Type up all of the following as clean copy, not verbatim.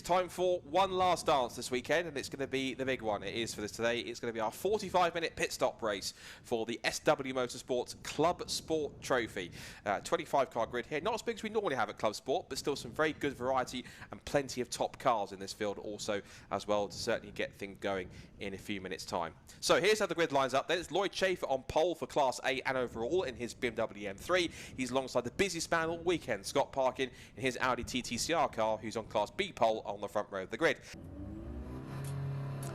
time for one last dance this weekend, and it's going to be the big one. It is for this today. It's going to be our 45-minute pit stop race for the SW Motorsport's Clubsport Trophy. 25-car grid here. Not as big as we normally have at Clubsport, but still some very good variety and plenty of top cars in this field also as well to certainly get things going in a few minutes' time. So here's how the grid lines up then. It's Lloyd Chafer on pole for Class A and overall in his BMW M3. He's alongside the busiest man all weekend, Scott Parkin, in his Audi TTCR car, who's on Class B pole on the front row of the grid.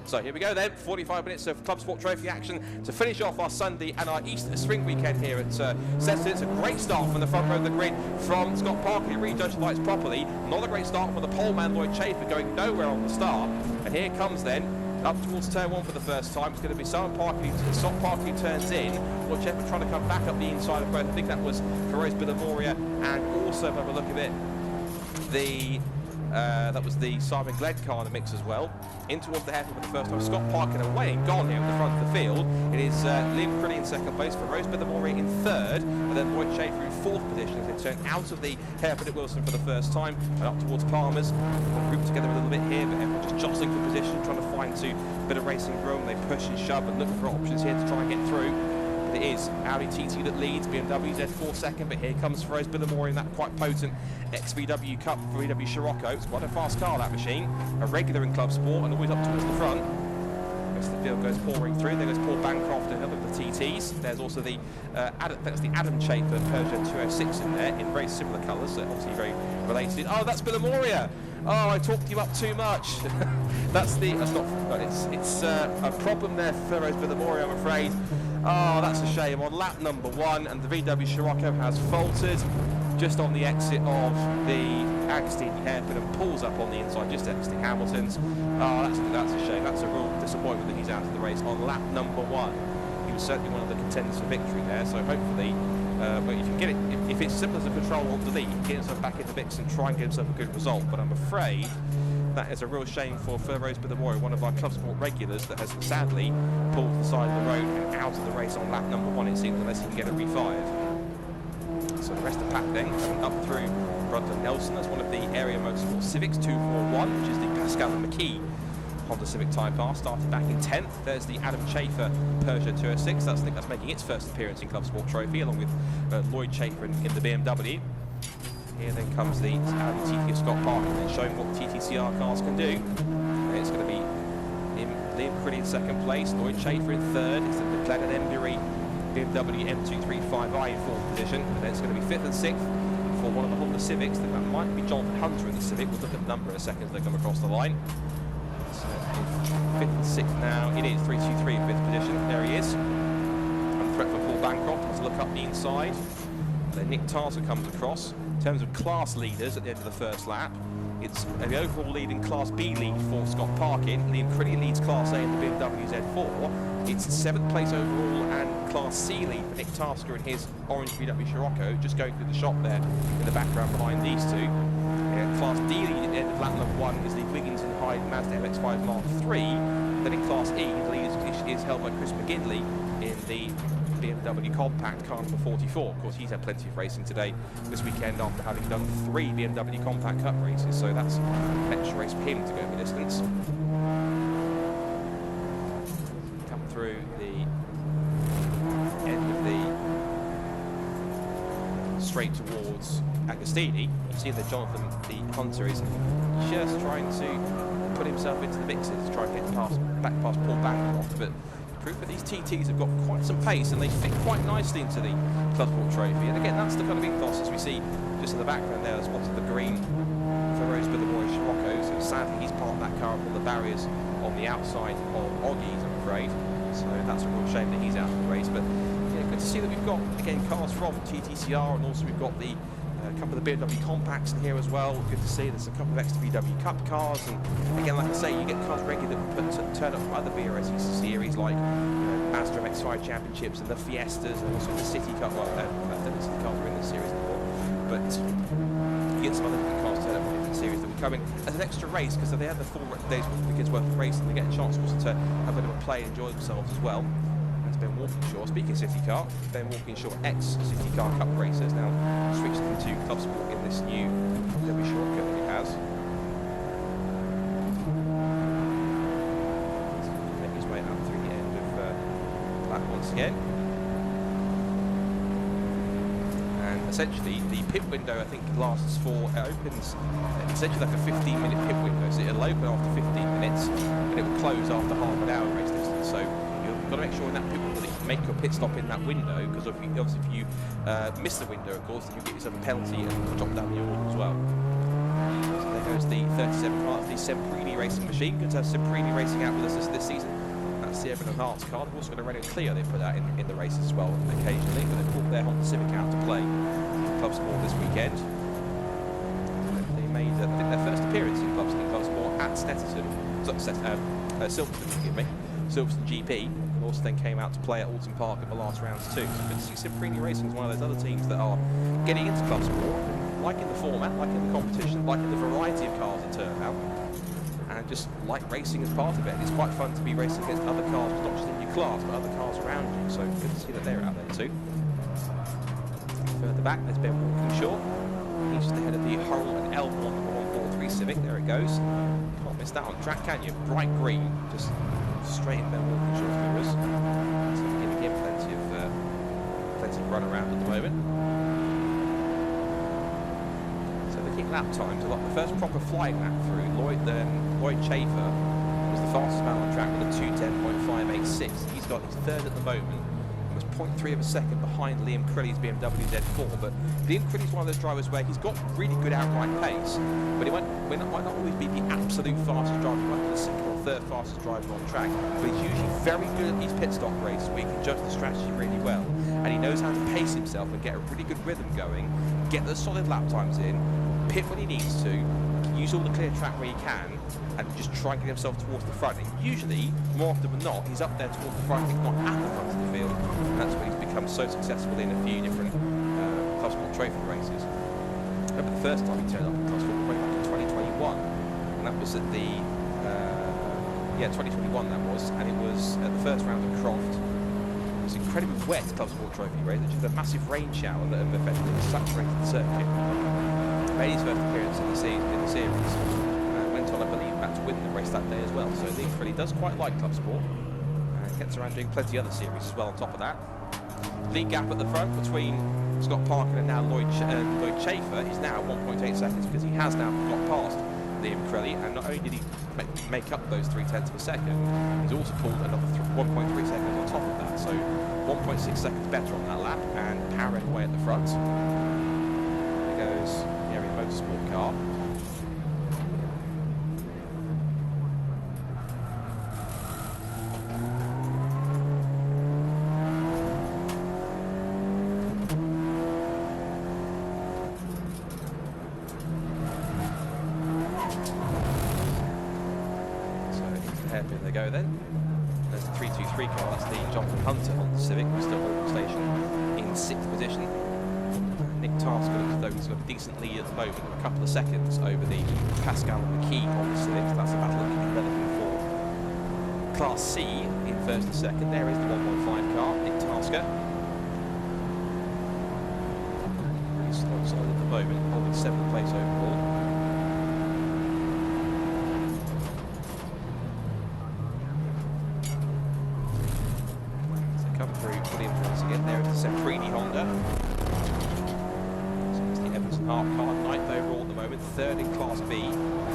So here we go then, 45 minutes of Clubsport Trophy action to finish off our Sunday and our Easter swing weekend here at Snetterton. It's a great start from the front row of the grid from Scott Parkin. He really judged the lights properly. Not a great start from the pole man Lloyd Chafer, going nowhere on the start. And here comes then, up towards turn one for the first time. It's going to be Scott Parkin who turns in. Lloyd Chafer trying to come back up the inside of both. I think that was Feroz Bilamoria, and also, by the look of it, that was the Simon Glenn car in the mix as well. In towards the hairpin for the first time. Scott Parkin away and gone here at the front of the field. It is Liam Crilly in second place, Feroz Bilamoria in third, and then Lloyd Chafer in fourth position as they turn out of the hairpin at Wilson for the first time and up towards Palmer's. They'll group together a little bit here, but everyone just jostling for position, trying to find a bit of racing room. They push and shove and look for options here to try and get through. It is Audi TT that leads, BMW Z4 second, but here comes Feroz Bilamoria in that quite potent ex-VW Cup for VW Scirocco. It's quite a fast car, that machine. A regular in Clubsport and always up towards the front. The rest of the field goes pouring through. There goes Paul Bancroft and another of the TTs. There's also the Adam Chafer Peugeot 206 in there in very similar colours, so obviously very related. Oh, that's Bilamoria. Oh, I talked you up too much. It's a problem there for Feroz Bilamoria, I'm afraid. Oh, that's a shame. On lap number one, and the VW Scirocco has faltered just on the exit of the Agostini hairpin and pulls up on the inside, just exiting Hamilton's. Oh, that's a shame. That's a real disappointment that he's out of the race on lap number one. He was certainly one of the contenders for victory there, so hopefully, but if you get it, if it's simple as a control alt delete, you can get himself back in the mix and try and get himself a good result. But I'm afraid that is a real shame for Feroz Bilamoria, one of our Clubsport regulars that has sadly pulled to the side of the road and out of the race on lap number one, it seems, unless he can get it refired. So the rest of the pack then coming up through Brundle Nelson. That's one of the area Motorsport Civics 241, which is the Pascal and McKee Honda Civic Type R, started back in 10th. There's the Adam Chafer Peugeot 206. I think that's making its first appearance in Clubsport Trophy, along with Lloyd Chafer in the BMW. Here then comes the Audi TT of Scott Parkin, and showing what TTCR cars can do. And it's going to be Liam Crilly in second place, Lloyd Chafer in third. It's the McLaren Embury BMW M235i in fourth position, and then it's going to be fifth and sixth for one of the Honda Civics. That might be Jonathan Hunter in the Civic. We'll look at the number in a second as they come across the line. So fifth and sixth now. It is 323 in fifth position. There he is. And threat for Paul Bancroft. Let's look up the inside. And then Nick Tarser comes across. In terms of class leaders at the end of the first lap, it's the overall lead in Class B lead for Scott Parkin. Liam Crilly leads Class A in the BMW Z4. It's 7th place overall and Class C lead for Nick Tasker in his orange VW Scirocco, just going through the shop there in the background behind these two. Class D lead at the end of lap number one is the Wiggins and Hyde Mazda MX-5 Mark III. Then in Class E, the lead is held by Chris McGinley in the BMW Compact car number 44. Of course, he's had plenty of racing today this weekend after having done 3 BMW Compact Cup races, so that's an extra race for him to go the distance. Come through the end of the straight towards Agostini. You see that Jonathan, the Hunter, is just trying to put himself into the mixes to try and get back past Paul Bancroft, but proof that these TTs have got quite some pace and they fit quite nicely into the Clubsport Trophy. And again, that's the kind of ethos as we see just in the background there, the spots of the green Feroz Bilamoria Scirocco. So sadly, he's parked that car up on the barriers on the outside of Audis, I'm afraid. So that's a real shame that he's out of the race. But yeah, good to see that we've got, again, cars from TTCR, and also we've got the couple of the BMW Compacts in here as well. Good to see there's a couple of extra VW Cup cars, and again, like I say, you get cars regularly that turn up from other BRSCC series like Mazda MX-5 Championships and the Fiestas, and also the City Cup. Well, the City cars are in this series anymore, but you get some other different cars turn up from different series that will come in as an extra race because they have the 4 days weekend's worth of racing. They get a chance also to have a bit of a play and enjoy themselves as well. Ben Walkinshaw, speaking of City Car, Ben Walkinshaw, ex-City Car Cup racers, now switched into Clubsport in this new VW Scirocco that he has. once again. And essentially, the pit window, I think, lasts for, it opens essentially like a 15-minute pit window. So it'll open after 15 minutes, and it will close after half an hour race distance. So you've got to make sure in that pit window that you make your pit stop in that window, because obviously if you miss the window, of course, then you get yourself a penalty and drop down the order as well. So there goes the 37 car, the Semprini racing machine. Good to have Semprini racing out with us this season. That's the Evan and Hearts car. They've also got a Renault Clio they put out in the races as well occasionally, but they've brought their Honda Civic out to play Clubsport this weekend. They made I think their first appearance in Clubsport at Snetterton, Silverstone, forgive me, Silverstone GP, and also then came out to play at Alton Park in the last rounds too. So good to see Semprini Racing is one of those other teams that are getting into Clubsport, liking the format, liking the competition, liking the variety of cars that turn out, and just like racing as part of it. It's quite fun to be racing against other cars, not just in your class, but other cars around you. So good to see that they're out there too. Further back, there's Ben Walkinshaw. He's just ahead of the Hull and Elmore 143 Civic. There it goes. Can't miss that on track, can you? Bright green, just straight in Ben Walkinshaw's mirrors. So giving him plenty of run around at the moment. So looking at lap times, like the first proper flying lap through, Lloyd Chafer was the fastest man on track with a 2:10.586. He's got his third at the moment. Was 0.3 of a second behind Liam Crilly's BMW Z4, but Liam Crilly's one of those drivers where he's got really good outright pace, but he might not always be the absolute fastest driver, he might be the second or third fastest driver on track, but he's usually very good at these pit stop races where he can judge the strategy really well, and he knows how to pace himself and get a really good rhythm going, get the solid lap times in, pit when he needs to, use all the clear track where he can, and just try and get himself towards the front. And usually, more often than not, he's up there towards the front, if not at the front of the field. And that's where he's become so successful in a few different Clubsport Trophy races. I remember the first time he turned up at Clubsport way back in 2021, and that was at the 2021 that was, and it was at the first round of Croft. It was incredibly wet Clubsport Trophy race, which is a massive rain shower that effectively saturated the circuit. Made his first appearance in the series. Went on, I believe, back to win the race that day as well. So Lee really does quite like Clubsport. Gets around doing plenty of other series as well on top of that. Lead gap at the front between Scott Parkin and now Lloyd Chafer is now 1.8 seconds because he has now got past Liam Crilly, and not only did he make up those 0.3 of a second, he's also pulled another 1.3 seconds on top of that. So 1.6 seconds better on that lap and powering away at the front. There goes the Area Motorsport car. Hairpin they go then. There's the 323 car, that's the Jonathan Hunter on the Civic, who's still holding station in 6th position. Nick Tasker looks as though he's got a decent lead at the moment, a couple of seconds over the Pascal McKee on the Civic. So that's a battle that he's developing for Class C in first and second. There is the 115 car, Nick Tasker. He's solid at the moment, holding 7th place overall. Again, there is the Semprini Honda. So it's the Evans and Hart car, 9th overall at the moment, 3rd in Class B.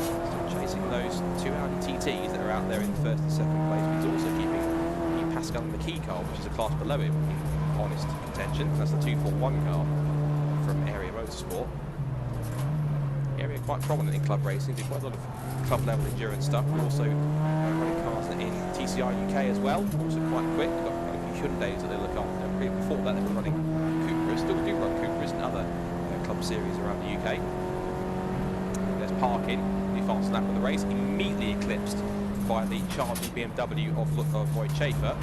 Still chasing those 2 Audi TTs that are out there in the 1st and 2nd place. But he's also keeping the Pascal McKee car, which is a class below him, in honest contention. That's the 241 car from Area Motorsport. Area quite prominent in club racing, do quite a lot of club level endurance stuff. We're also running cars in TTCR UK as well, also quite quick. We've got Hyundais that they look after. Before that they were running Cupras, still do run Cupras and other club series around the UK. And there's Parkin, the fastest lap of the race, immediately eclipsed by the charging BMW of Lloyd Chafer.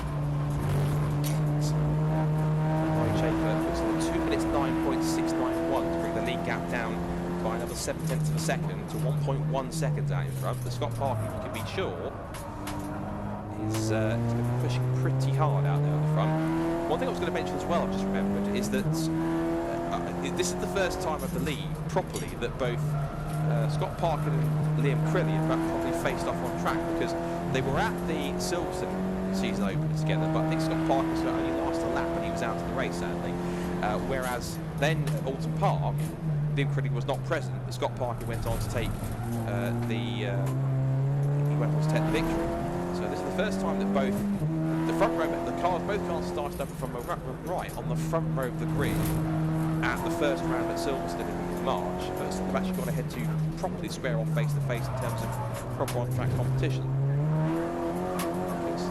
Lloyd Chafer looks like 2 minutes 9.691 to bring the lead gap down by another 0.7 of a second to 1.1 seconds out in front. But Scott Parkin, you can be sure, is pushing pretty hard out there on the front. One thing I was going to mention as well, I've just remembered, is that this is the first time, I believe, properly, that both Scott Parkin and Liam Crilly have properly faced off on track, because they were at the Silverstone season opener together, but I think Scott Parker's only last a lap when he was out of the race, sadly. Whereas then at Alton Park, Liam Cridley was not present, but Scott Parker went on to take the victory. So this is the first time that both cars started up from right on the front row of the grid at the first round at Silverstone in March. But they've actually gone ahead to properly square off face to face in terms of proper on-track competition. It's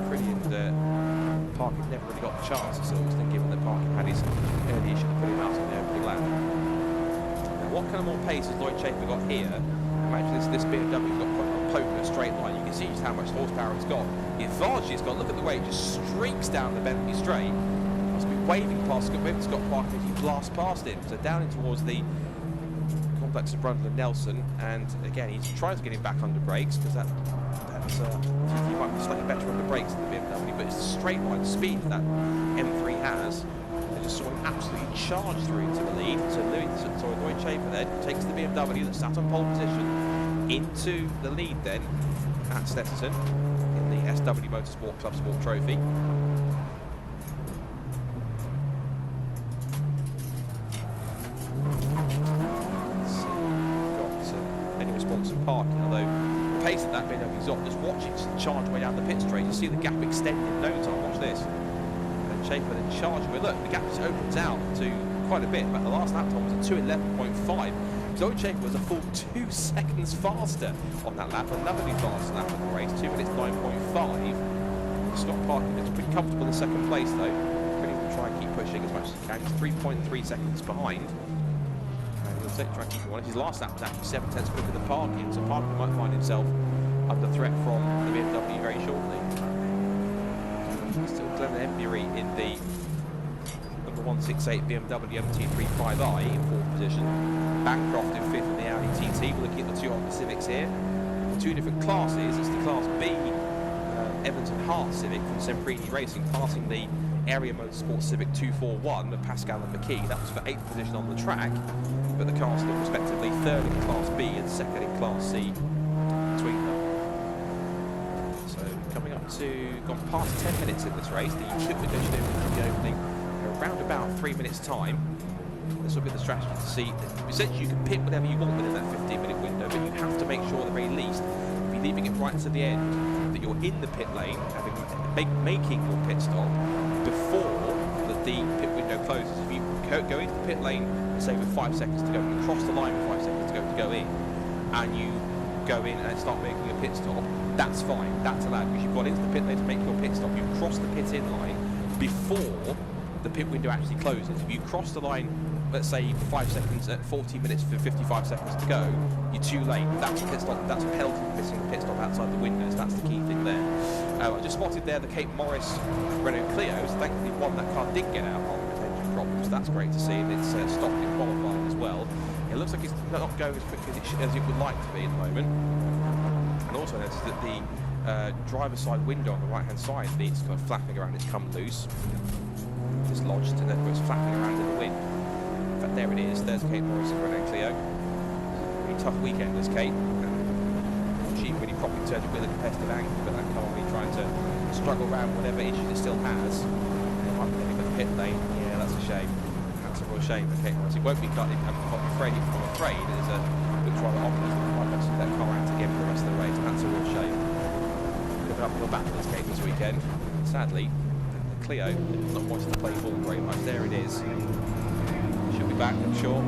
pretty, and Parker never really got the chance at Silverstone, given that Parker had his early issue to put him out on the opening lap. Now, what kind of more pace has Lloyd Chafer got here? Imagine this BMW's got quite a poke in a straight line. You can see just how much horsepower it's got. The advantage it's got, look at the way it just streaks down the Bentley straight. Must be waving past Scott Parker as he blasts past him. So down in towards the complex of Brundle and Nelson. And again, he's trying to get him back under brakes because he might be slightly better under brakes than the BMW, but it's the straight line speed that M3 has. They just saw him absolutely charge through into the lead. So Lloyd Chafer then takes the BMW that sat on pole position into the lead then at Snetterton in the SW Motorsport Clubsport Trophy. Let's see, got any response from Parking, although the pace that BMW's on, just watch it charge way down the pit straight. You see the gap extend in no time. Watch this. And Chafer then charging. Well, look, the gap just opens out to quite a bit, but the last lap time was a 2:11.5. Lloyd Chafer was a full 2 seconds faster on that lap, another new fastest lap of the race, 2 minutes 9.5. Scott Parker looks pretty comfortable in second place though. Pretty will try and keep pushing as much as he can. He's 3.3 seconds behind. And he'll try and keep him on. His last lap was actually 7 tenths quicker than Parkin, so Parkin might find himself under threat from the BMW very shortly. Still Glenn Embury in the number 168 BMW MT35i in 4th position. Bancroft in 5th in the Audi TT. We're looking at the two Honda Civics here. Two different classes. It's the Class B Evans and Hart Civic from Semprini Racing, passing the Area Motorsport Civic 241 with Pascal and McKee. That was for 8th position on the track, but the cars look respectively 3rd in Class B and 2nd in Class C between them. So coming up to, gone past 10 minutes in this race. The pit window should be opening around about 3 minutes time. This will be the strategy to see. Essentially, you can pick whatever you want within that 15-minute window, but you have to make sure at the very least, if you're leaving it right to the end, that you're in the pit lane, making your pit stop before the pit window closes. If you go into the pit lane, say with 5 seconds to go, you cross the line with 5 seconds to go in, and you go in and start making a pit stop, that's fine. That's allowed because you've got into the pit lane to make your pit stop. You cross the pit-in line before the pit window actually closes. If you cross the line, let's say 5 seconds at 40 minutes for 55 seconds to go, you're too late. That's a pit stop. That's a penalty for missing the pit stop outside the windows. That's the key thing there. I just spotted there the Cape Morris Renault Clios. Thankfully, that car did get out on engine problems. That's great to see, and it's stopped in qualifying as well. It looks like it's not going as quickly as it would like to be at the moment. And also noticed that the driver's side window on the right-hand side, it's kind of flapping around. It's come loose. It's lodged, and therefore it's flapping around in the wind. In fact, there it is. There's Kate Morris and Renault Clio. Really tough weekend, this Kate. She really probably turned it with a competitive angle, but that car really trying to struggle around whatever issues it still has. I'm going to go to the pit lane. Yeah, that's a shame. That's a real shame for Kate Morris. It won't be cut. I'm afraid it looks rather ominous. It might have to let that car out again for the rest of the race, and that's a real shame. Bit of an uphill battle this Kate this weekend. Sadly, Clio not wanting to play ball very much. There it is. She'll be back, I'm sure.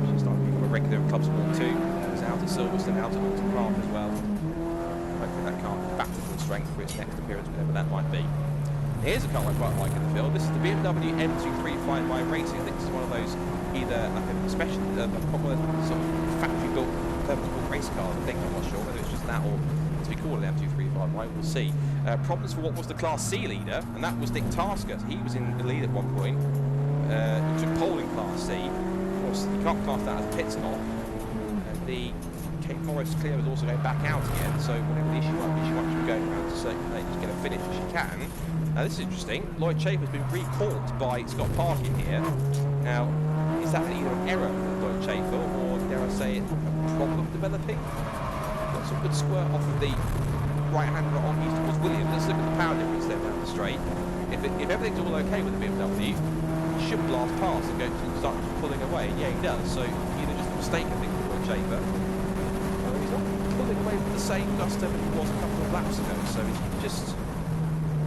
She's starting to become a regular in Clubsport too. She's out at Silverstone, out at Alton Park as well. Hopefully that car will be back to full strength for its next appearance, whatever that might be. And here's a car I quite like in the field. This is the BMW M235i Racing. I think this is one of those either like a special, one of those sort of factory-built, purpose-built race cars. I think I'm not sure whether it's just that or to be called an M235i. We'll see. Problems for what was the Class C leader, and that was Nick Tasker. He was in the lead at one point. He took pole in Class C. Of course, you can't class that as a pit stop. And the Cape Morris Clio is also going back out again, so whatever the issue might be, she wants to be going around to circulate to get a finish if she can. Now, this is interesting. Lloyd Chafer has been recalled by Scott Parkin here. Now, is that either an error for Lloyd Chafer, or dare I say it, a problem developing? Got some good squirt off of the right-hander on east towards Williams. Let's look at the power difference there down the straight. If everything's all okay with the BMW, he should blast past and go to start pulling away. Yeah, he does. So either just a mistake, I think, for Schaefer. He's not pulling away with the same gusto that he was a couple of laps ago. So he's just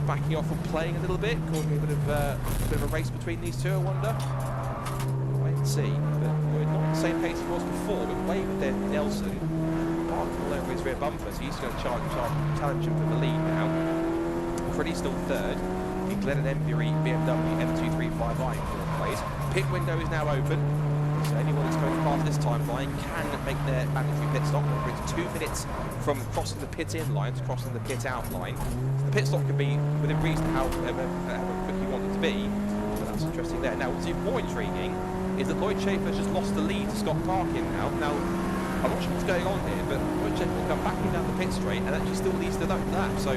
backing off and playing a little bit, causing a bit of a race between these two, I wonder. Wait and see. But we're not at the same pace he was before. We're way with their Nelson. Parking all over his rear bumper, so he's going to challenge him for the lead now. Freddie's still third. Glenn and Embury BMW M235i in fourth place. Pit window is now open, so anyone that's going past this timeline can make their mandatory pit stop. It's 2 minutes from crossing the pit-in line to crossing the pit-out line. So the pit stop can be within reason however quick you want it to be. So that's interesting there. Now, what's even more intriguing is that Lloyd Schaefer's just lost the lead to Scott Parkin now. Now, I'm not sure what's going on here, but Lloyd Schaefer will come back in down the pit straight and actually still leads the lap. So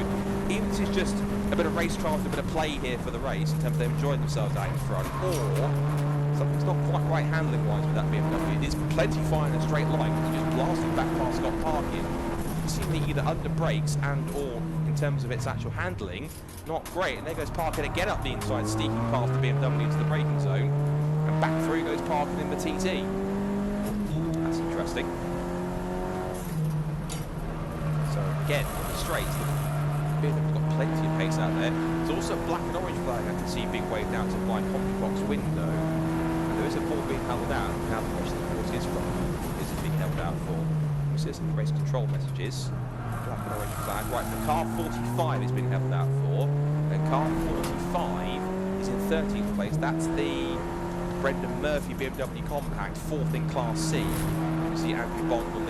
either this is just a bit of racecraft, a bit of play here for the race in terms of them enjoying themselves out in front, or something's not quite right handling-wise with that BMW. It is plenty fine in a straight line, but just blasting back past Scott Parkin. Seemingly either under brakes and or in terms of its actual handling, not great. And there goes Parkin again up the inside, sneaking past the BMW into the braking zone, and back through goes Parkin in the TT. That's interesting. So again, on the straights, they've got plenty of pace out there. There's also a black and orange flag I can see being waved out of my commentary box window. And there is a ball being held out. Now the question, of course, is from is it being held out for? We see some race control messages. Black and orange flag. Right, the car 45 is being held out for. And car 45 is in 13th place. That's the Brendan Murphy BMW Compact, 4th in Class C. You see Andrew Bond on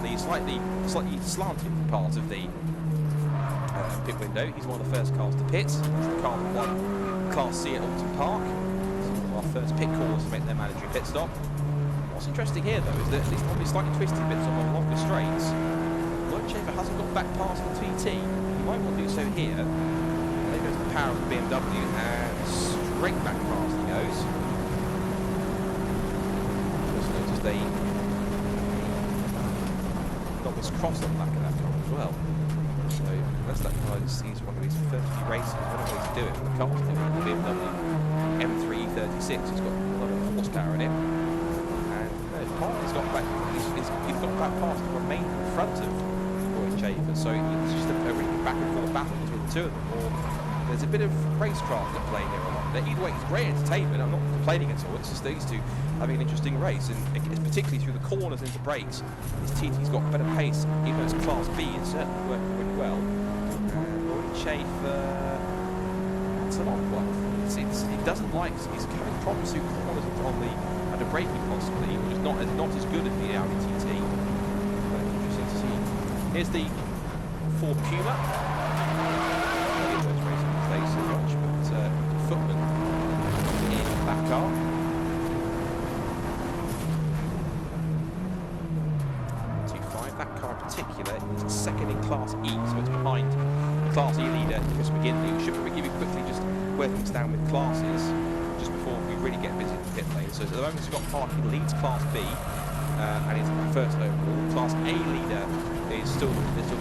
the slightly slanted part of the pit window. He's one of the first cars to pit. It's the car that won Class C at Alton Park. It's one of our first pit callers to make their mandatory pit stop. What's interesting here, though, is that at least on these slightly twisted bits on the longer straights, Lloyd Schaefer hasn't got back past the TT. He might want to do so here. And there goes the power of the BMW, and straight back past he goes. Just noticed they got this cross on the back of that car as well. So unless that car sees one of these first few races, one of ways to do it. The car's doing it, the BMW M336 has got a lot of horsepower in it. And Parkin's got back, he's got back past the remainder in front of Lloyd Schaefer. So it's just a really back and forth battle between the two of them. Or there's a bit of racecraft at play here along there. Either way, it's great entertainment. I'm not complaining at all. It's just these two having an interesting race, and particularly through the corners into brakes. This TT's got better pace, even though it's Class B, it's certainly working really well. Lloyd Schaefer, that's an odd one. He doesn't like, he's having problems through corners under braking possibly, which is not as good as the Audi TT. But interesting to see. Here's the Ford Puma. I don't get those racing these days so much, but Footman in that car. That car in particular is second in Class E, so it's behind Class E leader Chris McGinley. We should give you quickly just where things stand with classes just before we really get busy in the pit lane. So at the moment Scott Parkin leads Class B and is first overall. Class A leader is still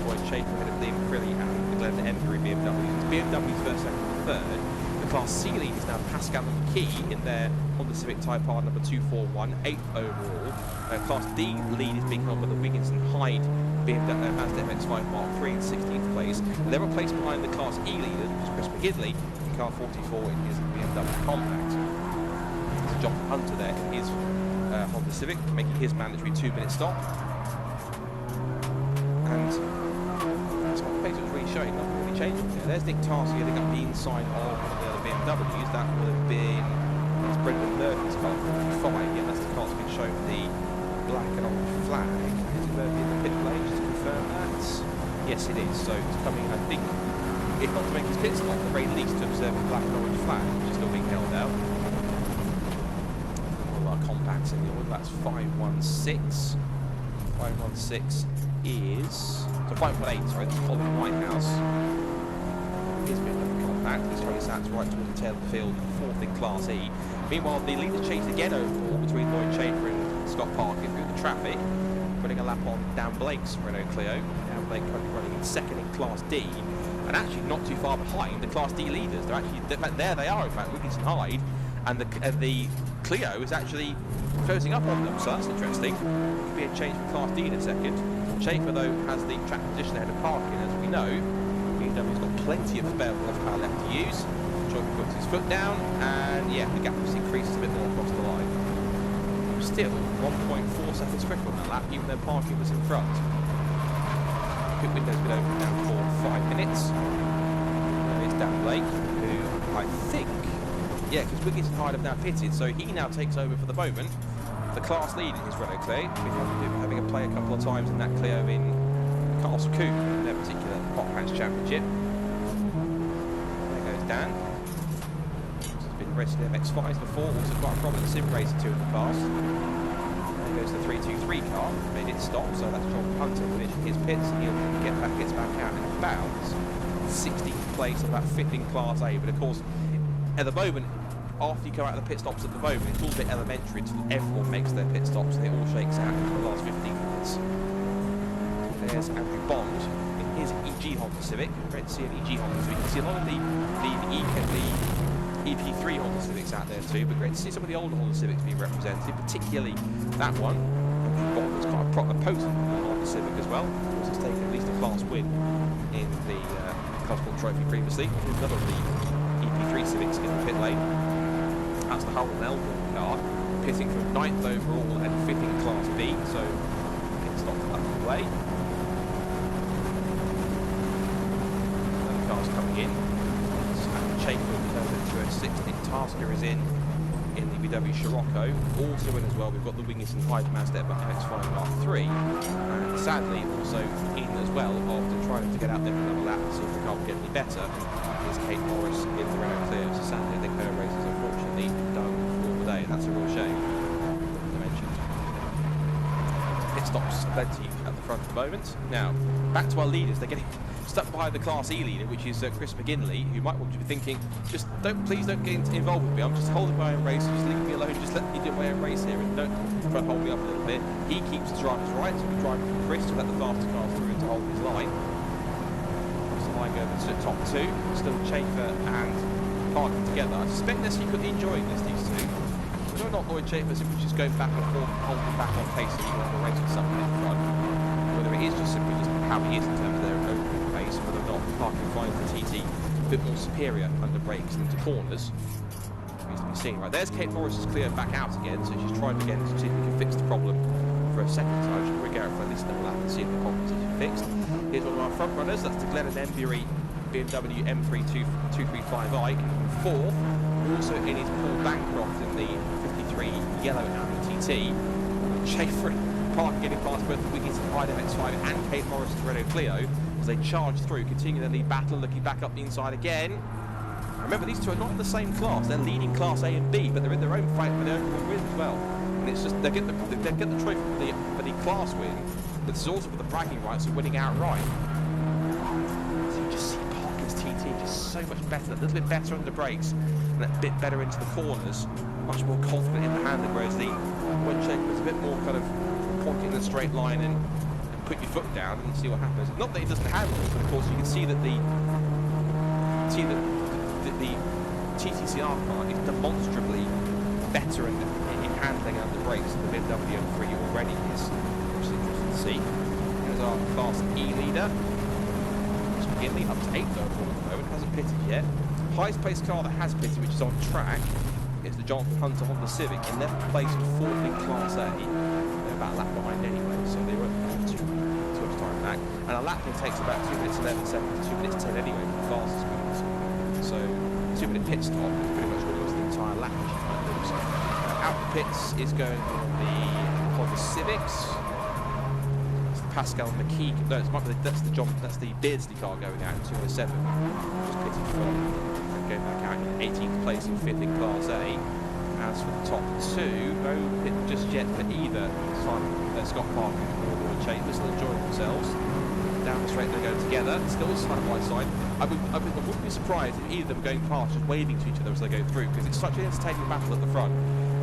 Lloyd Schaefer ahead of Liam Crilly and the Glenn Embury BMW. It's BMW's first, second and third. The Class C lead is now Pascal McKee in their Honda Civic Type R number 241, 8th overall. Class D lead is being held by the Wiggins and Hyde BMW Mazda MX-5 Mark III in 16th place. They're a place behind the Class E leader, which is Chris McGinley, in car 44 in his BMW Compact. There's John Hunter there in his Honda Civic, making his mandatory 2-minute stop. And that's what the pace was really showing, nothing really changed from there. There's Nick Tarsi heading up the inside of one of the other BMWs. That would have been Brendan Murphy's car 45. Yeah, that's the car that's been shown the black and orange flag. Is it Murphy in the pit lane, just to confirm that? Yes, it is. So it's coming, I think, if not to make his pit stop, at the very least to observe the black and orange flag, which is still being held out. All of our compacts in the order, that's 516. 516 is... So 518, sorry, that's Colin Whitehouse. He's been a compact. He's trying to sat right towards the tail of the field, 4th in Class E. Meanwhile, the leaders chased again overall between Lloyd Schaefer and Scott Parkin through the traffic. running a lap on Dan Blake's Renault Clio. Dan Blake currently running in second in Class D, and actually not too far behind the Class D leaders. They're actually, there they are, in fact, Wiggins and Hyde, and the Clio is actually closing up on them, so that's interesting. Could be a change for Class D in a second. Schaefer, though, has the track position ahead of parking, as we know. BMW's got plenty of spare horsepower left to use. Schaefer puts his foot down, and yeah, the gap just increases a bit more across the line. Still 1.4 seconds quicker on that lap, even though parking was in front. Pit window's been open now for 5 minutes. There is Dan Blake, who I think, yeah, because Wiggins and Hyde have now pitted, so he now takes over for the moment. The class lead in his Renault Clio. We've been having a play a couple of times in that Clio in Castle Coombe, in their particular Hot Hatch Championship. There goes Dan. He's been racing MX-5s before, also quite a prominent sim racer too in the past. There goes the 323 car, made it stop, so that's John Hunter finishing his pits, and he'll gets back out and bounds. 16th place on that 5th in Class A, but of course, at the moment, after you come out of the pit stops at the moment, it's all a bit elementary until everyone makes their pit stops and it all shakes out in the last 15 minutes. There's Andrew Bond in his EG Honda Civic. Great to see an EG Honda Civic. You can see a lot of the EP3 Honda Civics out there too, but great to see some of the older Honda Civics being represented, particularly that one. Andrew Bond was quite a proper potent Honda Civic as well. Of course, it's taken at least a class win in the Clubsport Trophy previously. There's another of the EP3 Civics in the pit lane. That's the Hull Melbourne car, pitting from 9th overall and 5th in Class B, so pit stop up the way. Another car's coming in. Chafer over 206. Nick Tasker is in the VW Scirocco. Also in as well, we've got the Wiggins and Hyde Mazda MX-5 Mark III, and sadly also in as well after trying to get out there for another lap and see if the car will get any better. Is Kate Morris in the Renault Clio. So sadly, I think her race is unfortunately done for the day. That's a real shame. As I mentioned, pit stops plenty at the front at the moment. Now, back to our leaders. They're getting stuck by the Class E leader, which is Chris McGinley, who might want to be thinking, please don't get involved with me. I'm just holding my own race. Just leave me alone. Just let me do my own race here, and don't try and hold me up a little bit. He keeps the drivers right, so he's driving from Chris to let the faster cars through to hold his line. Line over to the top two, still Chafer and parking together. I suspect they're secretly enjoying this, these two. Whether or not Lloyd Chafer simply just going back and forth and holding back on pace and even on the race with someone in front, whether it is just simply just how he is in terms of their own pace, whether or not parking finds the TT a bit more superior under brakes and into corners, remains to be seen. Right, there's Kate Morris's Clio back out again, so she's trying again to see if we can fix the problem for a second time. She'll bring out for at least another lap and see if the problems is fixed. Here's one of our front runners, that's the Glenn and Embury BMW M3 235i in 4th. Also in is Paul Bancroft in the 53 yellow Audi TT. Chafer parking getting past both the Wiggins and Hyde MX-5 and Kate Morris's Renault Clio as they charge through, continue their lead battle, looking back up the inside again. Remember, these two are not in the same class, they're leading Class A and B, but they're in their own fight for their overall win as well. And it's just, they get the trophy for the class win, but it's also for the bragging rights of winning outright. So you just see Parker's TT just so much better, a little bit better under brakes, and a bit better into the corners, much more confident in the handling, whereas the Windshaker is a bit more kind of pointing in a straight line and put your foot down and see what happens. Not that he doesn't handle it, but of course you can see that the TTCR car is demonstrably better in handling under brakes than the BMW M3 already is. Which is interesting to see. Here's our Class E leader. McGinley up to 8th overall at the moment, hasn't pitted yet. Highest placed car that has pitted, which is on track, is the Jonathan Hunter Honda Civic, 11th place and 4th in Class A. They're about a lap behind anyway, so they won't have too much time back. And a lap here takes about 2 minutes 11 seconds, 2 minutes 10 anyway for the fastest ones. So 2 minute pit stop is pretty much what it was the entire lap. So, out the pits is going on the Honda Civics. It's the Pascal McKee. No, that's the Beardsley car going out in 207. Just pitted from and going back out in 18th place and 5th in Class A. As for the top two, no pit just yet for either Scott Parker or Lloyd Chafer, still enjoying themselves. Down the straight they go together, still side by side. I wouldn't be surprised if either of them going past, just waving to each other as they go through, because it's such an entertaining battle at the front.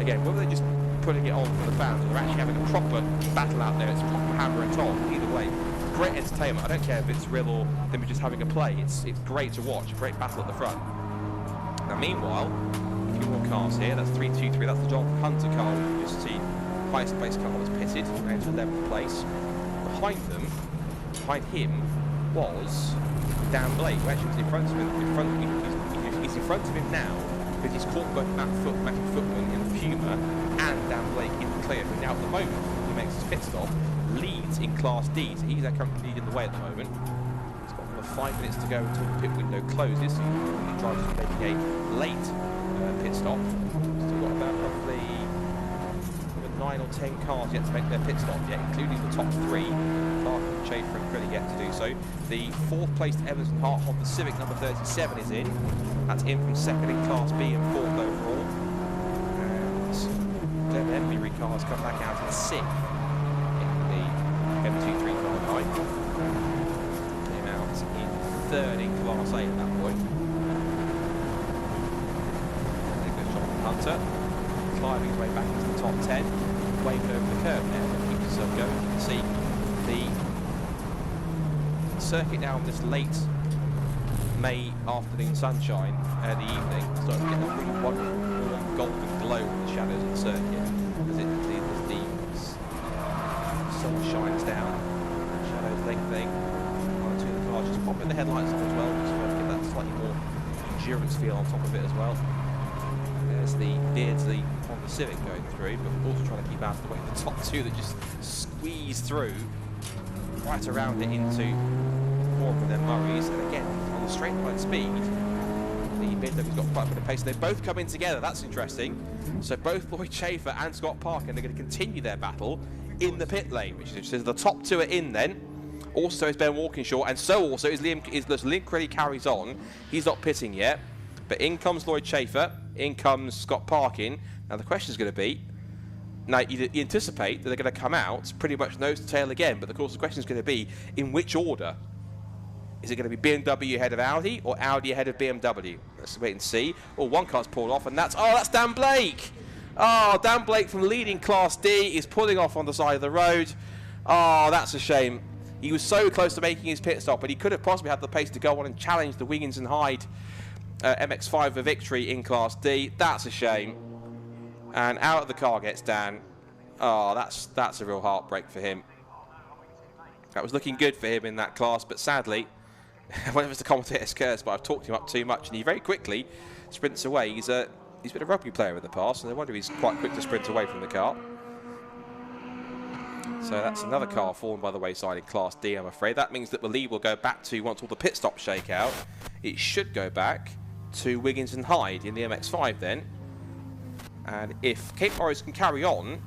Again, whether they just putting it on for the fans, or they're actually having a proper battle out there. It's proper hammer and tongs. Either way, great entertainment. I don't care if it's real or them just having a play. It's great to watch. A great battle at the front. Now, meanwhile, a few more cars here. That's 3-2-3. That's the Jonathan Hunter car. You just see highest place car was pitted down to 11th place. Behind him was Dan Blake, who actually was in front of him. He's in front of him now, because he's caught both Matthew Footman in the Puma and Dan Blake in the clear. But now at the moment, he makes his pit stop, leads in Class D, so he's currently leading the way at the moment. He's got another 5 minutes to go until the pit window closes, so he drives to making a late pit stop. Still got about roughly 9 or 10 cars yet to make their pit stop yet, including the top 3. Clark and Schaefer and Crilly yet to do so. The 4th placed Evans and Hart Honda Civic number 37 is in. That's in from 2nd in Class B and 4th overall. And Glen Emery cars come back out in 6th in the M2359. Came out in 3rd in Class A at that point. There goes Jonathan Hunter, climbing his way back into the top 10. Waving over the curve now, but keeps himself going. You can see the circuit now on this late May afternoon sunshine and the evening, starting to get a really wonderful warm golden glow in the shadows of the circuit as the sun shines down, shadows lengthening. One or two of the cars just popping the headlights on as well, just to get that slightly more endurance feel on top of it as well. There's the Beardsley Honda Civic going through, but also trying to keep out of the way of the top 2 that just squeeze through right around it into more of their Murrays. And again, on the straight line speed, the BMW's got quite a bit of pace. They both come in together. That's interesting. So both Lloyd Schaefer and Scott Parkin are going to continue their battle in the pit lane, which is interesting. The top 2 are in then. Also is Ben Walkinshaw, and so also is Liam Crilly carries on. He's not pitting yet. But in comes Lloyd Schaefer, in comes Scott Parkin. Now the question is going to be, now you anticipate that they're going to come out pretty much nose to tail again, but of course the question is going to be, in which order? Is it going to be BMW ahead of Audi, or Audi ahead of BMW? Let's wait and see. Oh, one car's pulled off, and that's Dan Blake! Oh, Dan Blake from leading Class D is pulling off on the side of the road. Oh, that's a shame. He was so close to making his pit stop, but he could have possibly had the pace to go on and challenge the Wiggins and Hyde MX-5 for victory in Class D. That's a shame. And out of the car gets Dan. Oh, that's a real heartbreak for him. That was looking good for him in that class, but sadly, whenever the commentator's curse, but I've talked him up too much, and he very quickly sprints away. He's been a rugby player in the past, and I wonder if he's quite quick to sprint away from the car. So that's another car fallen by the wayside in Class D, I'm afraid. That means that the lead will go back to, once all the pit stops shake out, it should go back to Wiggins and Hyde in the MX-5 then. And if Kate Morris can carry on,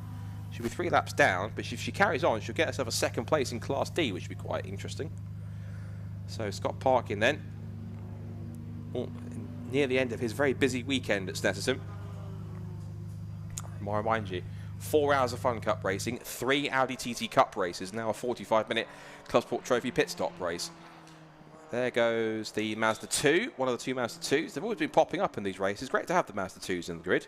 she'll be 3 laps down, but if she carries on, she'll get herself a 2nd place in Class D, which would be quite interesting. So Scott Parkin then, near the end of his very busy weekend at Snetterton. I remind you, 4 hours of Fun Cup racing, 3 Audi TT Cup races, now a 45-minute Clubsport Trophy pit stop race. There goes the Mazda 2, one of the 2 Mazda 2s. They've always been popping up in these races. Great to have the Mazda 2s in the grid.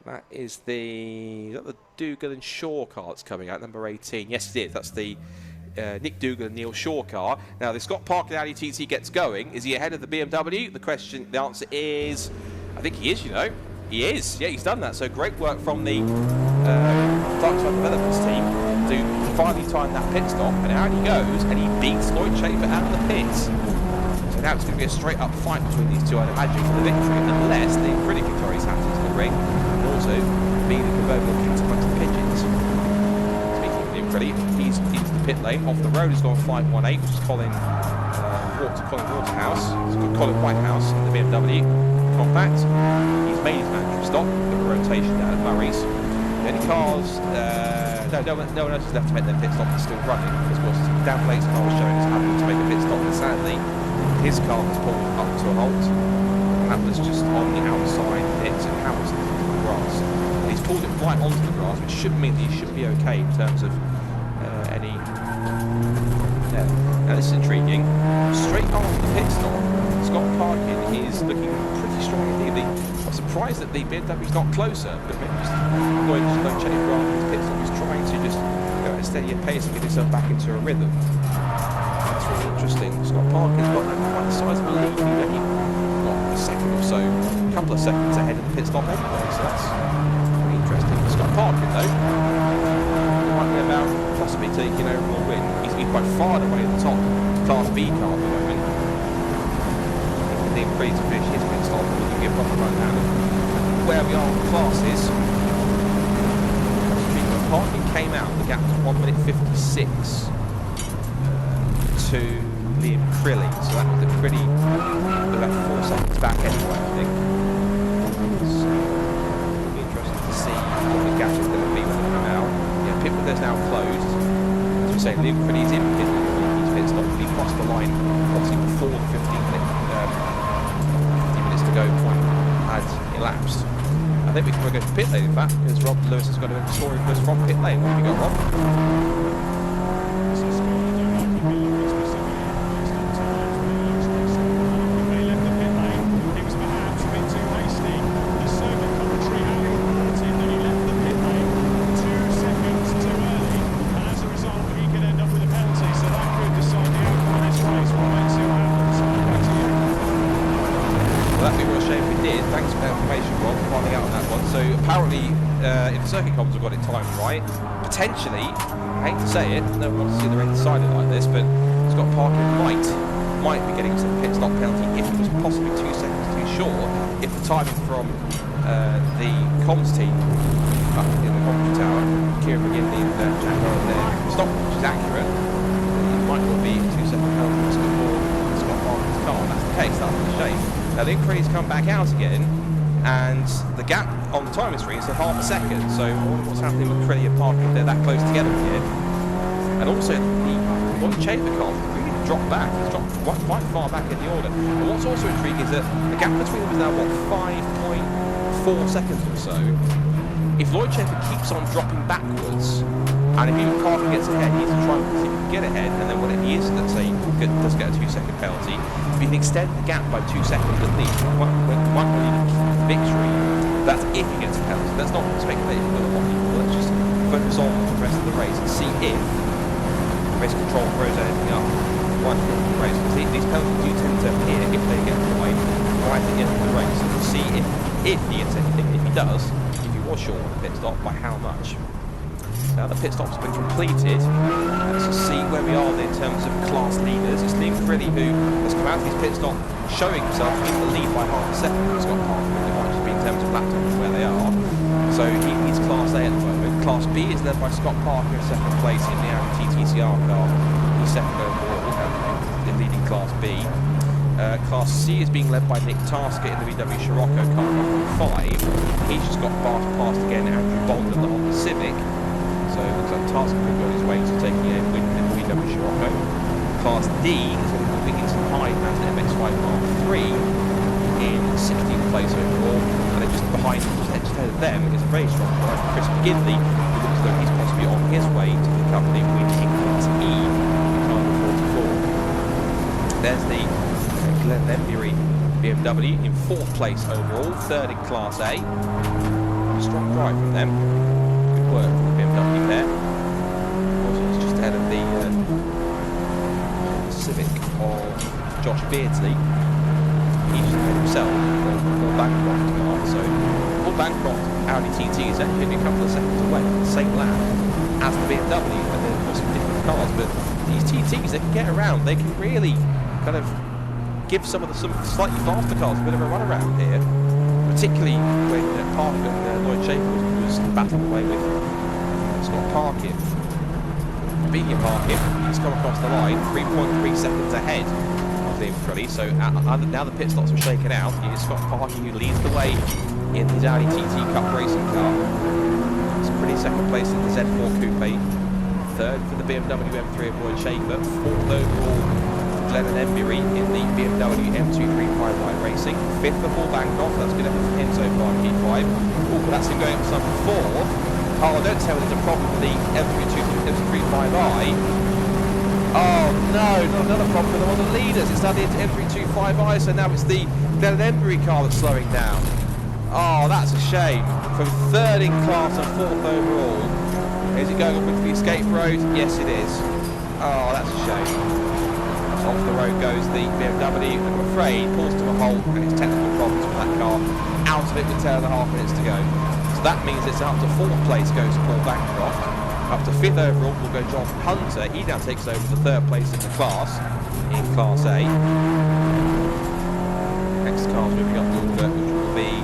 That is the Dougal and Shaw car that's coming out, number 18. Yes, it is. That's the Nick Dougal and Neil Shaw car. Now, the Scott Parkin Audi TT gets going. Is he ahead of the BMW? The answer is, I think he is, you know. He is. Yeah, he's done that. So great work from the Darkside Developments team to finally time that pit stop. And out he goes, and he beats Lloyd Schaefer out of the pits. So now it's going to be a straight up fight between these two, I'd imagine, for the victory, unless the pretty victorious hat into the ring. And also being the proverbial cat amongst the pigeons. Speaking of Liam Crilly, he's into the pit lane. Off the road has gone 518, which is Colin Waterhouse. It's got Colin Whitehouse in the BMW Compact. He's made his management stop, got a rotation down at Murray's. The only cars, no one else is left to make their pit stop. It's still running. Of course, Dan Blake's car was showing us having to make a pit stop, and sadly, his car was pulled up to a halt. And that was just on the outside pit and Hamilton into the grass. And he's pulled it right onto the grass, which should mean that he should be okay in terms of any. Now this is intriguing. Straight after the pit stop, Scott Parkin is looking pretty strong indeed. I'm surprised that the BMW's not closer, but maybe just going Chase rather than his pit stop. He's trying to just go at a steadier pace and get himself back into a rhythm. That's really interesting. Scott Parker's got quite a sizable lead. He's only got a second or so, a couple of seconds ahead of the pit stop anyway, so that's pretty interesting. Scott Parker, though, might be about possibly taking overall win. He's by far and away the top Class B car at the moment. Liam Creed to finish his pit stop, we can give a proper rundown of where we are on the classes. Parking came out, the gap was 1 minute 56 to Liam Crilly, so that was a pretty, about 4 seconds back anyway, I think. So it'll be interesting to see what the gap is going to be when they come out. Yeah, pit window is now closed. As we say, Liam Crilly's in pit, he's pit stop, he crossed the line obviously before the 15 minutes to go point had elapsed. I think we can go to pit lane, in fact, because Rob Lewis has got a story for us from pit lane. What have you got, Rob? Circuit comms have got it timed right. Potentially, I hate to say it, no one wants to see the red sided like this, but Scott Parker might be getting some pit stop penalty if it was possibly 2 seconds too short. If the timing from the comms team up in the commentary tower, Kieran McGinley and Jack Warren there, stop, which is accurate, it might not be 2 second penalty for Scott Parker's car. That's the case, that's a shame. Now the inquiry's come back out again, and the gap on the timing screen is half a second, so I wonder what's happening with Crilly and Parker if they're that close together here. And also the Lloyd Chafer car really dropped back, he's dropped quite far back in the order. And what's also intriguing is that the gap between them is now, what, 5.4 seconds or so. If Lloyd Chafer keeps on dropping backwards, and if even Parker gets ahead, he needs to try and see if he can get ahead, and then when he is, let's say, does get a 2 second penalty, if you can extend the gap by 2 seconds at least, might really victory. That's if he gets a penalty. Let's not speculate on what people. Let's just focus on the rest of the race and see if race control throws anything up right at the end of the race. Because these penalties do tend to appear if they get right at the end of the race. And we'll see if he gets anything. If he does, if he was short on the pit stop, by how much. Now the pit stop's been completed. Let's just see where we are in terms of class leaders. It's Liam Crilly who has come out of his pit stop showing himself in the lead by half a second. He's got half in terms of lap times where they are. So he's Class A at the moment. Class B is led by Scott Parker in second place in the Audi TTCR car. He's second overall, in leading Class B. Class C is being led by Nick Tasker in the VW Scirocco car number 5. He's just got past again Andrew Bond in the Honda Civic. So it looks like Tasker could be on his way to taking a win in the VW Scirocco. Class D is moving into the Hyde as an MX-5 Mark III in 16th place overall, and then just behind, just ahead of them is a very strong driver, Chris McGinley, who looks as though he's possibly on his way to pick up the win in Class E in car number 44. There's the Glenn Lembury BMW in 4th place overall, 3rd in Class A. Strong drive from them. Good work from the BMW pair. Also, it's just ahead of the Civic of Josh Beardsley. He's just ahead himself, Paul Bancroft car. So Paul Bancroft Audi TT is only a couple of seconds away, the same lap as the BMW, and they're of course different cars. But these TTs, they can get around. They can really kind of give some slightly faster cars a bit of a run around here, particularly when Parker and Lloyd Chafer was battling away with Scott Parkin. Beating Parkin, he's come across the line 3.3 seconds ahead of Liam Crilly. So now the pit stops are shaken out. It's Scott Parkin who leads the way in his Audi TT Cup racing car. It's pretty second place in the Z4 Coupe. 3rd for the BMW M3 of Lloyd Chafer. 4th overall Glenn Embury in the BMW M235i Racing. 5th for Paul Bancroft, that's good effort for him so far in P5. Oh, but that's him going up to number 4. Oh, don't tell me there's a problem with the M335i. Oh no, not another problem with one of the leaders. It's now the M325i, so now it's the Glenn Embury car that's slowing down. Oh, that's a shame. from third in class and fourth overall. Is it going up into the escape road? Yes, it is. Oh, that's a shame. Off the road goes the BMW, I'm afraid, pulls to a halt, and it's technical problems for that car. Out of it with 10.5 minutes to go. So that means it's up to fourth place goes Paul Bancroft. Up to fifth overall will go John Hunter. He now takes over the third place in the class, in Class A. Next car's moving up the order, which will be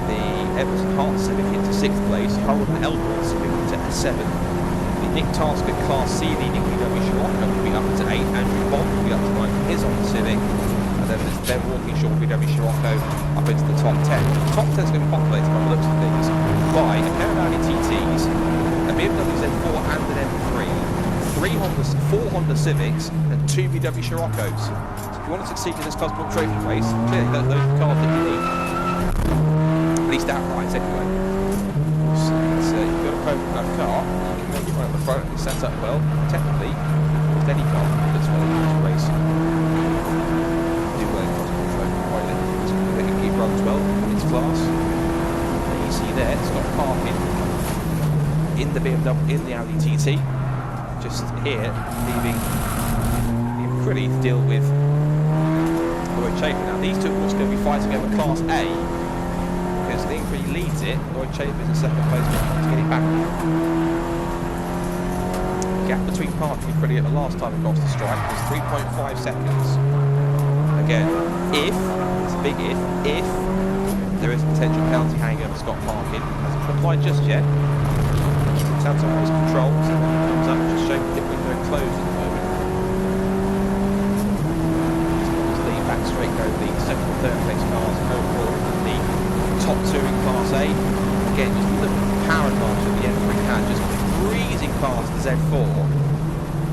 the Everton Hart Civic into 6th place, Holden Elbridge Civic into 7th. The Nick Taskett Class C leading VW Scirocco will be up to 8th, Andrew Bond will be up to 9th, his on the Civic, and then there's Ben Walkinshaw VW Scirocco up into the top 10. The top 10 is going to be populated by the looks of things by a pair of Audi TTs, a BMW Z4 and an M3, 4 Honda Civics and 2 VW Sciroccos. So if you want to succeed in this Clubsport Trophy race, clearly those are the cars that you need. At least outright, anyway. So you've got a prototype car, you can make it right on the front, it's set up well. Technically, with any car that's well in this race, do well in Clubsport Trophy. Quite it runs well in its class. And you see there, it's got parking in the BMW, in the Audi TT. Just here, leaving the Pretty to deal with Lloyd Chafer. Now, these two are also going to be fighting over Class A, because the Pretty leads it. Lloyd Chafer is in second place, but to get it back. The gap between parking and Pretty at the last time across the strike was 3.5 seconds. Again, if, it's a big if there is a potential penalty hanging over Scott Parkin, hasn't been applied just yet. Sounds like his control, so comes up, just showing the window closed at the moment. So the back straight go the second and third place cars overall in the top two in Class A. Again, just look at the power advantage that the M3 had, just breezing past the Z4.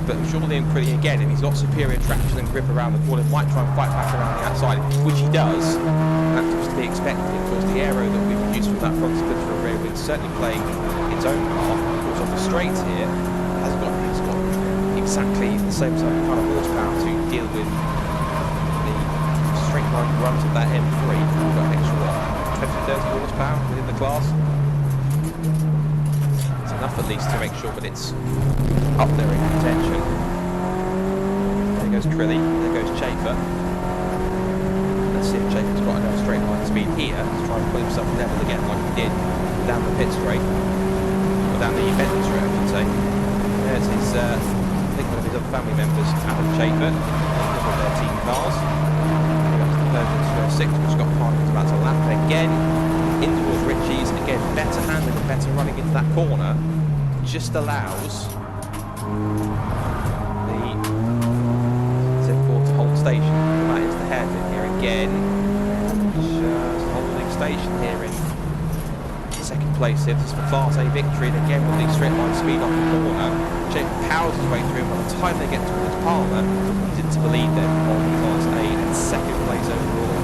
But surely pretty again, and he's got superior traction and grip around the corner, might try and fight back around the outside, which he does. That's just to be expected. Of course, the aero that we produced from that front splitter rear wing certainly playing its own part. Of course, on the straights here, hasn't got exactly the same kind of horsepower to deal with the straight line runs of that M3. We've got an extra 20-30 horsepower within the class. It's enough at least to make sure that it's up there in contention. There goes Trilly, there goes Chafer. Let's see if Chafer's got enough straight line speed here to try and put himself level again like he did down the pit straight. Or down the Benton straight, I should say. There's his, I think one of his other family members, Adam Chafer, one of their team cars. That's the Perkins 6, which got Parkins about to lap again. In towards Ritchie's, again, better handling and better running into that corner. Just allows the Z4 to hold station. That is the hairpin here again. Just holding station here in second place. This is for Class A victory, and again with the straight line speed off the corner. Jake powers his way through, and by the time they get towards Palmer, he's into the lead then on Class A and second place overall.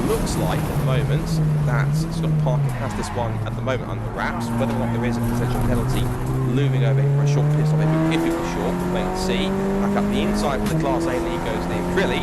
Looks like at the moment that Scott Parkin has this one at the moment under wraps. Whether or not there is a potential penalty looming over him for a short pit stop, if it was short, we'll wait and see. Back up the inside for the Class A lead goes the Acryli.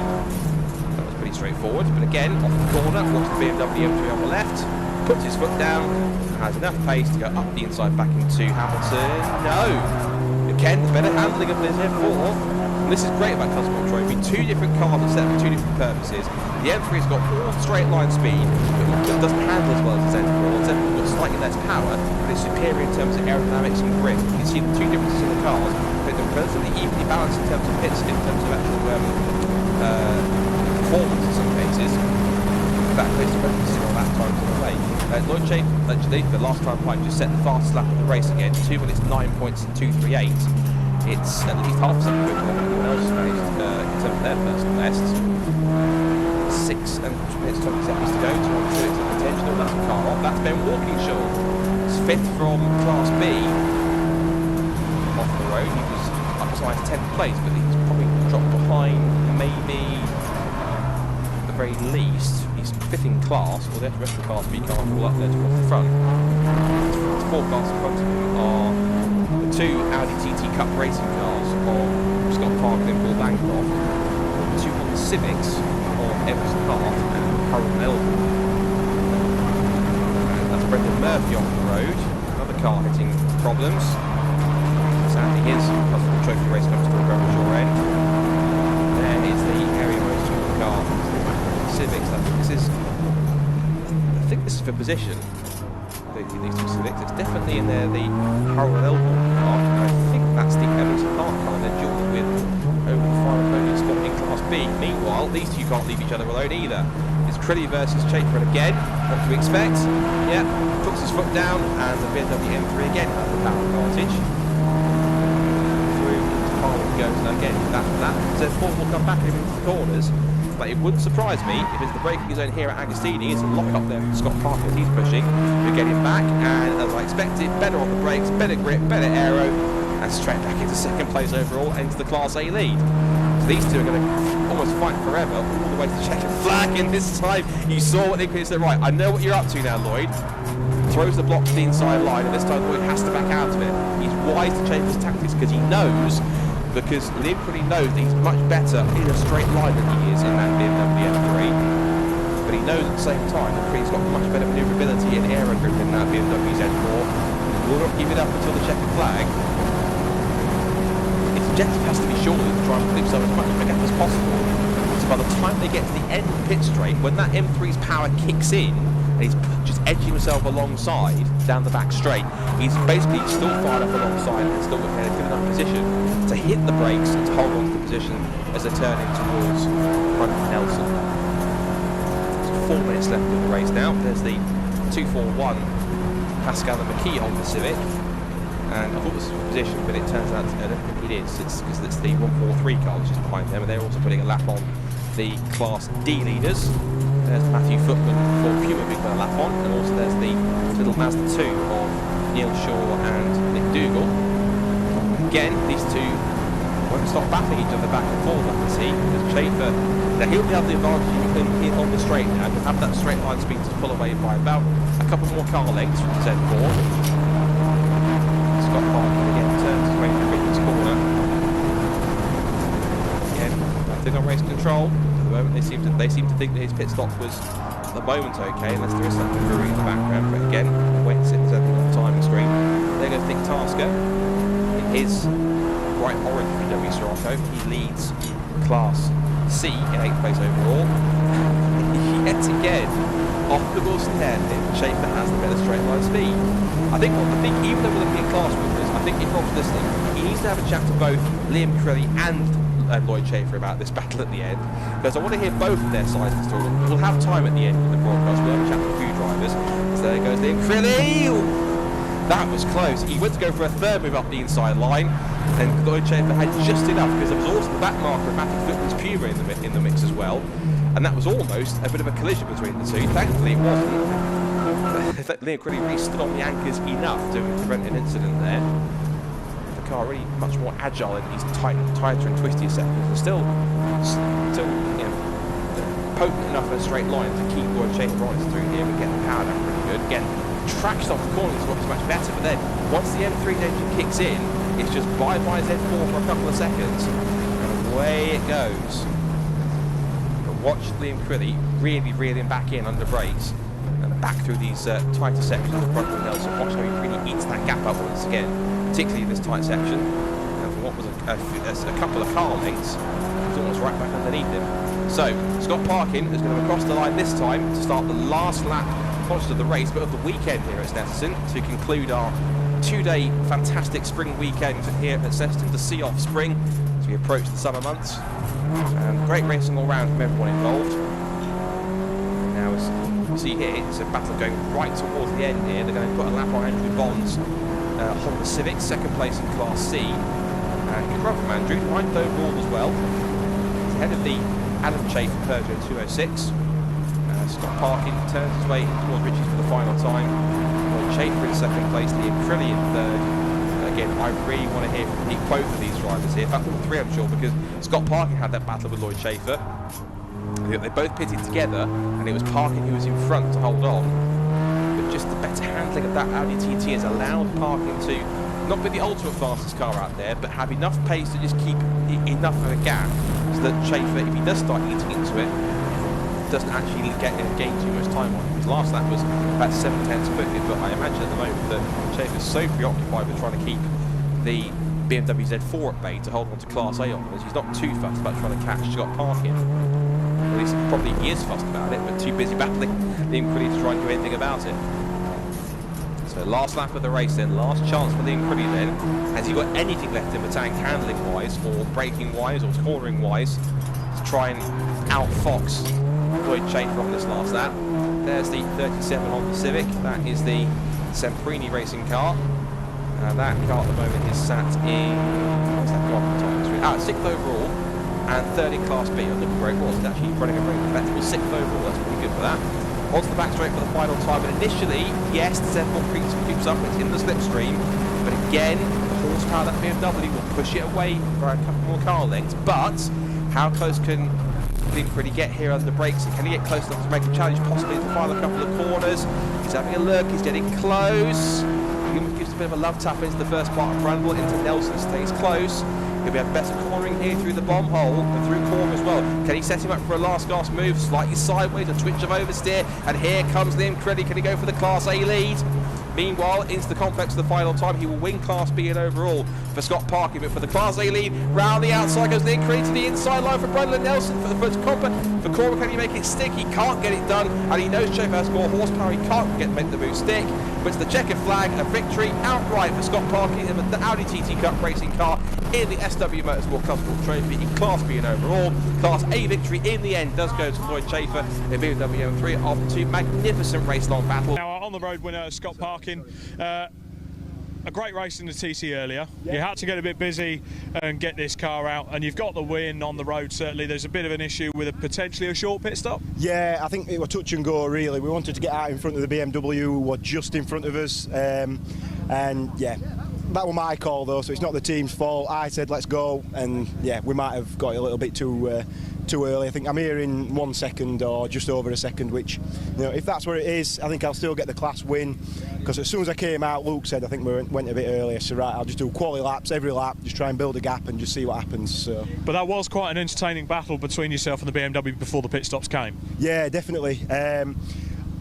That was pretty straightforward, but again off the corner, watch the BMW M3 on the left, puts his foot down, has enough pace to go up the inside back into Hamilton. No! Again, better handling of this M4. This is great about Clubsport Trophy. Two different cars are set for two different purposes. The M3's got all straight line speed, but it doesn't handle as well as the Z4. The Z4's got slightly less power, but it's superior in terms of aerodynamics and grip. You can see the two differences in the cars, but they're relatively evenly balanced in terms of hits, in terms of actual performance in some cases. That goes to on that time to the way. Lloyd Chafer, actually, the last time Pike just set the fastest lap of the race again, 2 minutes 9 points and 2:38. It's at least half a second quicker than anyone else has managed in terms of their personal bests. 6 minutes 20 seconds to go, 2 potential, that's a car off. That's Ben Walkinshaw. It's 5th from Class B off the road. He was up as high as 10th place, but he's probably dropped behind maybe at the very least. He's 5th in class, or the rest of the Class B cars all up there towards the front. The 4 cars in front of him are the 2 Audi TT Cup racing cars of Scott Parkin and Paul Bancroft, the 2 Honda Civics of Everton Hart and Harold Melbourne. And That's Brendan Murphy on the road. Another car hitting problems. Sadly, his possible trophy race comes to a premature end. There is the area motorsport car. Civics. I think this is for position. These two Civics. It's definitely in there. The Harold Elborn car. I think that's the Evans Park car. They're dual with over the final podium spot in Class B. Meanwhile, these two can't leave each other alone either. It's Crilly versus Chafer again. What do we expect? Yeah, puts his foot down, and the BMW M3 again has the power advantage. Through into Parliament goes, and again, that Z4 will come back into the corners. But it wouldn't surprise me if it's the braking zone here at Agostini. It's a lock up there from Scott Parker as he's pushing. We get him back, and as I expected, better on the brakes, better grip, better aero, and straight back into second place overall, into the Class A lead. So these two are going to almost fight forever, all the way to the checkered flag. And this time, you saw what Nick said. Right, I know what you're up to now, Lloyd. Throws the block to the inside line, and this time Lloyd has to back out of it. He's wise to change his tactics because he knows. Because Liam Crilly knows that he's much better in a straight line than he is in that BMW M3. But he knows at the same time that Crilly's got much better manoeuvrability and aero grip in that BMW Z4. He will not give it up until the checkered flag. His objective has to be surely to try and put himself as much of a gap as possible. So by the time they get to the end of the pit straight, when that M3's power kicks in, and he's just edging himself alongside down the back straight, he's basically still fired up alongside and still in a good enough position to hit the brakes and to hold on to the position as they're turning towards front of Nelson. So 4 minutes left in the race now. There's the 241 Pascal and McKee on the Civic, and I thought this was a position, but it turns out I don't think it is. It's because it's the 143 car which is behind them, and they're also putting a lap on the Class D leaders. There's Matthew Footman for Puma being put a lap on, and also there's the little Mazda 2 of Neil Shaw and Nick Dougal. Again, these two won't stop battling each other back and forth, I can see, because Chafer, now he'll have the advantage on the straight now, he'll have that straight line speed to pull away by about a couple more car lengths from Z4. Scott Parker again turns his way through Richard's corner. Again, nothing on race control. Moment. They seem to think that his pit stop was at the moment okay, unless there is something brewing in the background. But again, wait and see if there's anything on the timing screen. There goes Nick Tasker in his bright orange VW Sirocco. He leads Class C in 8th place overall. Yet again, off the Wilson hairpin, Chafer has the better straight line speed. I think even though we're looking at class winners, I think if Rob's listening, he needs to have a chat to both Liam Crilly and Lloyd Chafer about this battle at the end, because I want to hear both of their sides of the story. We'll have time at the end of the broadcast. We'll have a chat with a few drivers. So there goes Liam Crilly. That was close. He went to go for a third move up the inside line, and Lloyd Chafer had just enough, because there was also the back marker of Matthew Footman's Puma in the mix as well, and that was almost a bit of a collision between the two. Thankfully, it wasn't. Liam Crilly really stood on the anchors enough to prevent an incident there. Really much more agile in these tighter and twistier sections, and still you know, potent enough in a straight line to keep Lloyd Chafer on through here and get the power down pretty good. Again, traction off the corner is much better, but then once the M3 engine kicks in, it's just bye-bye Z4 for a couple of seconds, and away it goes. But watch Liam Crilly really reeling back in under brakes, and back through these tighter sections of front of Nelson. Watch how he really eats that gap up once again, particularly in this tight section. And from what was a couple of car lengths, he's almost right back underneath him. So, Scott Parkin is going to cross the line this time to start the last lap, not just of the race, but of the weekend here at Snetterton, to conclude our 2-day fantastic spring weekend here at Snetterton to see off spring as we approach the summer months. And great racing all round from everyone involved. Now, as you see here, it's a battle going right towards the end here. They're going to put a lap on Andrew Bond's Honda Civic, second place in Class C. And good run from Andrew, 9th overall as well. He's ahead of the Adam Chafer Peugeot 206. Scott Parkin turns his way towards Richie's for the final time. Lloyd Chafer in second place, Liam Crilly in third. And again, I really want to hear from both of these drivers here. In fact, all three, I'm sure, because Scott Parkin had that battle with Lloyd Chafer. They both pitted together, and it was Parkin who was in front to hold on. But just the better handling of that Audi TT has allowed Parkin to not be the ultimate fastest car out there, but have enough pace to just keep enough of a gap so that Chafer, if he does start eating into it, doesn't actually gain too much time on him. His last lap was about 7/10 quicker, but I imagine at the moment that Schaefer's so preoccupied with trying to keep the BMW Z4 at bay to hold on to Class A onwards, he's not too fussed about trying to catch Scott Parkin. At least probably he is fussed about it, but too busy battling Liam Crilly to try and do anything about it. So last lap of the race then, last chance for Liam Crilly then. Has he got anything left in the tank, handling-wise, or braking-wise, or cornering-wise, to try and outfox Lloyd Schaefer on this last lap? There's the 37 Honda Civic. That is the Semprini racing car. That car at the moment is sat in, what's that car on the top of the screen? 6th overall and 3rd in Class B. I look where it was. It's actually running a very respectable 6th overall. That's pretty good for that. Onto the back straight for the final time. And initially, yes, the Z4 creeps up. It's in the slipstream. But again, the horsepower of that BMW will push it away for a couple more car lengths. But how close can Liam Crilly get here under the brakes? Can he get close enough to make a challenge possibly in the final couple of corners? He's having a look. He's getting close. He gives a bit of a love tap into the first part of Brundle, into Nelson, stays close. He'll be a better cornering here through the bomb hole and through corner as well. Can he set him up for a last gasp move? Slightly sideways, a twitch of oversteer, and here comes Liam Crilly. Can he go for the Class A lead? Meanwhile, into the complex for the final time. He will win Class B in overall for Scott Parkin, but for the Class A lead, round the outside goes Liam Crilly to the inside line for Brundle and Nelson. For Corber, can he make it stick? He can't get it done, and he knows Schaefer has more horsepower. He can't make the move stick. But it's the checkered flag, a victory outright for Scott Parkin in the Audi TT Cup racing car in the SW Motorsport Clubsport Trophy in Class B and overall. Class A victory in the end does go to Lloyd Schaefer in BMW M3 after 2 magnificent race-long battles. Now, on the road winner, Scott Parkin. A great race in the TT earlier. Yeah. You had to get a bit busy and get this car out, and you've got the win on the road. Certainly there's a bit of an issue with potentially a short pit stop. Yeah, I think it was touch and go really. We wanted to get out in front of the BMW who were just in front of us, and yeah, that was my call though, so it's not the team's fault. I said let's go, and yeah, we might have got it a little bit too early. I think I'm here in 1 second or just over a second, which, you know, if that's where it is, I think I'll still get the class win, because as soon as I came out, Luke said I think we went a bit earlier, so right, I'll just do quality laps every lap, just try and build a gap and just see what happens. So. But that was quite an entertaining battle between yourself and the BMW before the pit stops came. Yeah, definitely.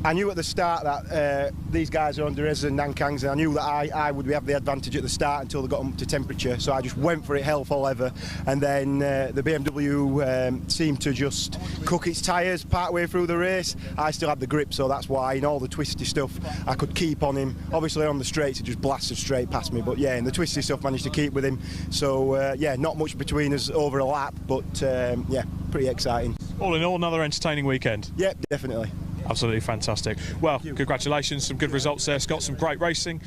I knew at the start that these guys are under Reza and Nankangs, and I knew that I would have the advantage at the start until they got up to temperature, so I just went for it hell for leather, and then the BMW seemed to just cook its tyres part way through the race. I still had the grip, so that's why in all the twisty stuff I could keep on him. Obviously on the straights it just blasted straight past me, but yeah, in the twisty stuff managed to keep with him, so yeah, not much between us over a lap, but yeah, pretty exciting. All in all, another entertaining weekend. Yep, definitely. Absolutely fantastic. Well, congratulations, some good results there, Scott, some great racing.